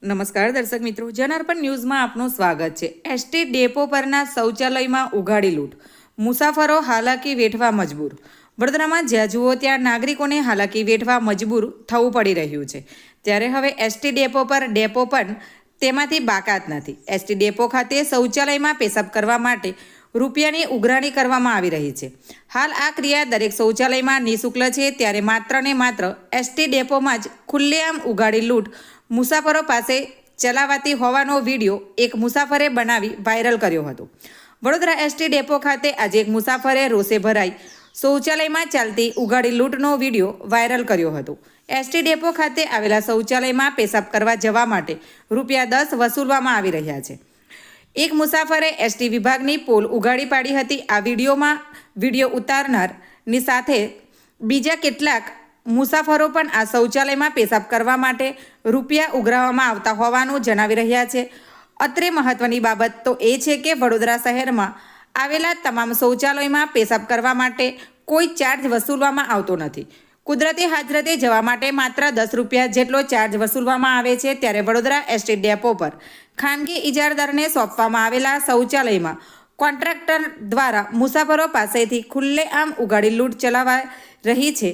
નમસ્કાર દર્શક મિત્રો, જનાર્પણ ન્યૂઝમાં આપનું સ્વાગત છે। એસટી ડેપો પરના શૌચાલયમાં ઉઘાડી લૂંટ, મુસાફરો હાલાકી વેઠવા મજબૂર। વડોદરામાં જ્યાં જુઓ ત્યાં નાગરિકોને હાલાકી વેઠવા મજબૂર થવું પડી રહ્યું છે। ત્યારે હવે એસટી ડેપો પર ડેપો પણ તેમાંથી બાકાત નથી। એસટી ડેપો ખાતે શૌચાલયમાં પેશાબ કરવા માટે રૂપિયાની ઉઘરાણી કરવામાં આવી રહી છે। હાલ આ ક્રિયા દરેક શૌચાલયમાં નિઃશુલ્ક છે, ત્યારે માત્ર ને માત્ર એસટી ડેપોમાં જ ખુલ્લેઆમ ઉઘાડી લૂંટ મુસાફરો પાસે ચલાવાતી હોવાનો વિડીયો એક મુસાફરે બનાવી વાયરલ કર્યો હતો। વડોદરા એસટી ડેપો ખાતે આજે એક મુસાફરે રોષે ભરાઈ શૌચાલયમાં ચાલતી ઉઘાડી લૂંટનો વિડીયો વાયરલ કર્યો હતો। એસટી ડેપો ખાતે આવેલા શૌચાલયમાં પેશાબ કરવા જવા માટે ₹10 વસૂલવામાં આવી રહ્યા છે। એક મુસાફરે એસટી વિભાગની પોલ ઉઘાડી પાડી હતી। આ વિડીયોમાં વિડીયો ઉતારનારની સાથે બીજા કેટલાક મુસાફરો પણ આ શૌચાલયમાં પેશાબ કરવા માટે રૂપિયા ઉઘરાવવામાં આવતા હોવાનું જણાવી રહ્યા છે। અત્રે મહત્વની બાબત તો એ છે કે વડોદરા શહેરમાં આવેલા તમામ શૌચાલયમાં પેશાબ કરવા માટે કોઈ ચાર્જ વસૂલવામાં આવતો નથી। કુદરતી હાજરતે જવા માટે માત્ર ₹10 જેટલો ચાર્જ વસૂલવામાં આવે છે। ત્યારે વડોદરા એસટી ડેપો પર ખાનગી ઇજારદારને સોંપવામાં આવેલા શૌચાલયમાં કોન્ટ્રાક્ટર દ્વારા મુસાફરો પાસેથી ખુલ્લેઆમ ઉઘાડી લૂંટ ચલાવાઈ રહી છે,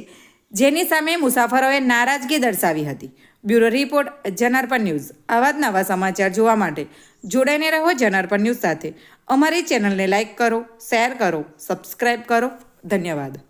જેની સામે મુસાફરોએ નારાજગી દર્શાવી હતી। Bureau report, જનાર્પણ news. આવા જ નવા સમાચાર જોવા માટે જોડાઈને રહો જનાર્પણ ન્યૂઝ સાથે। અમારી ચેનલને લાઇક કરો, શેર કરો, સબસ્ક્રાઇબ કરો। ધન્યવાદ।